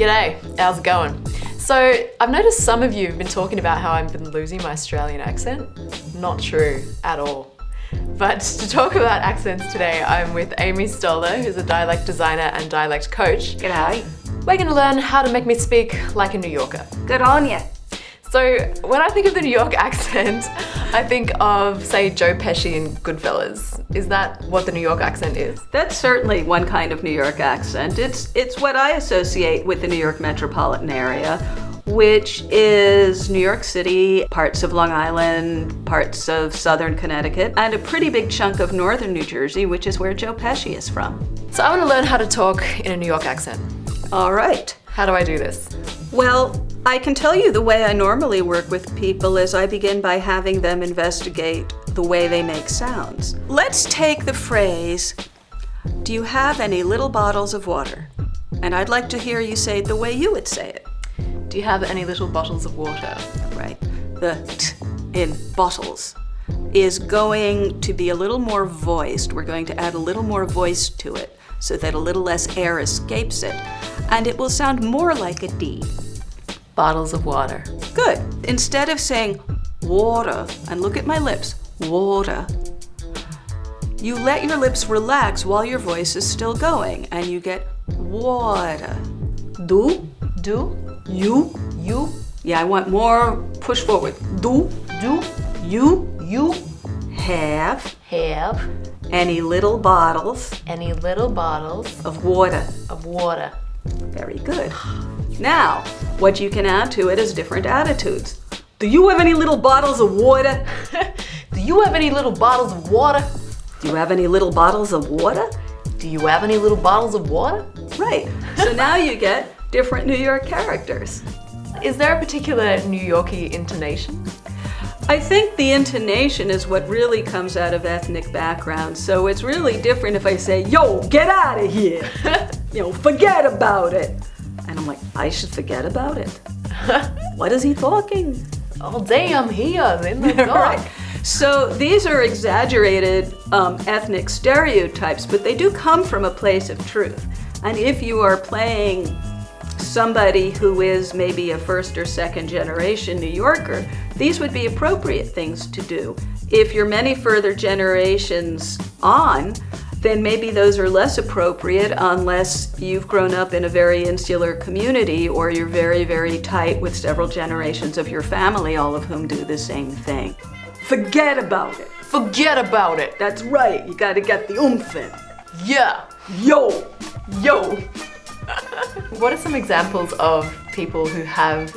G'day, how's it going? So I've noticed some of you have been talking about how I've been losing my Australian accent. Not true at all. But to talk about accents today, I'm with Amy Stoller, who's a dialect designer and dialect coach. G'day. We're going to learn how to make me speak like a New Yorker. Good on ya. So when I think of the New York accent, I think of, say, Joe Pesci in Goodfellas. Is that what the New York accent is? That's certainly one kind of New York accent. It's what I associate with the New York metropolitan area, which is New York City, parts of Long Island, parts of southern Connecticut, and a pretty big chunk of northern New Jersey, which is where Joe Pesci is from. So I want to learn how to talk in a New York accent. All right. How do I do this? Well, I can tell you the way I normally work with people is I begin by having them investigate the way they make sounds. Let's take the phrase, do you have any little bottles of water? And I'd like to hear you say it the way you would say it. Do you have any little bottles of water? Right. The t in bottles is going to be a little more voiced. We're going to add a little more voice to it so that a little less air escapes it. And it will sound more like a D. Bottles of water. Good. Instead of saying water, and look at my lips, water, you let your lips relax while your voice is still going, and you get water. Do, you. Yeah, I want more push forward. Do, you have any little bottles of water. Very good. Now, what you can add to it is different attitudes. Do you have any little bottles of water? Do you have any little bottles of water? Do you have any little bottles of water? Do you have any little bottles of water? Right. So now you get different New York characters. Is there a particular New Yorkie intonation? I think the intonation is what really comes out of ethnic background. So it's really different if I say, yo, get out of here. Forget about it. And I'm like, I should forget about it. What is he talking? Oh, damn, he is in the dark. Right. So these are exaggerated ethnic stereotypes, but they do come from a place of truth. And if you are playing somebody who is maybe a first or second generation New Yorker, these would be appropriate things to do. If you're many further generations on, then maybe those are less appropriate unless you've grown up in a very insular community or you're very, very tight with several generations of your family, all of whom do the same thing. Forget about it. Forget about it. That's right. You got to get the oomph in. Yeah. Yo. What are some examples of people who have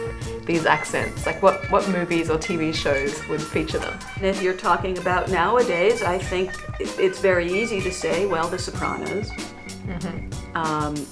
these accents? Like what movies or TV shows would feature them? And if you're talking about nowadays, I think it's very easy to say, well, The Sopranos.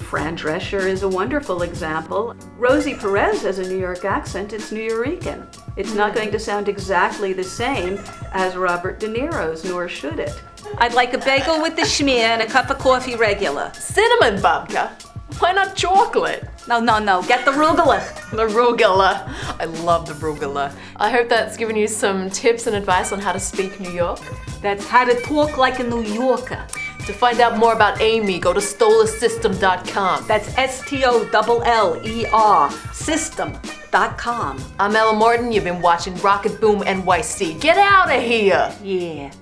Fran Drescher is a wonderful example. Rosie Perez has a New York accent. It's Nuyorican. It's not going to sound exactly the same as Robert De Niro's, nor should it. I'd like a bagel with the schmear and a cup of coffee regular. Cinnamon, Babka. Why not chocolate? No. Get the arugula. The arugula. I love the arugula. I hope that's given you some tips and advice on how to speak New York. That's how to talk like a New Yorker. To find out more about Amy, go to stollersystem.com. That's STOLLER system.com. I'm Ella Morton. You've been watching Rocket Boom NYC. Get out of here! Yeah.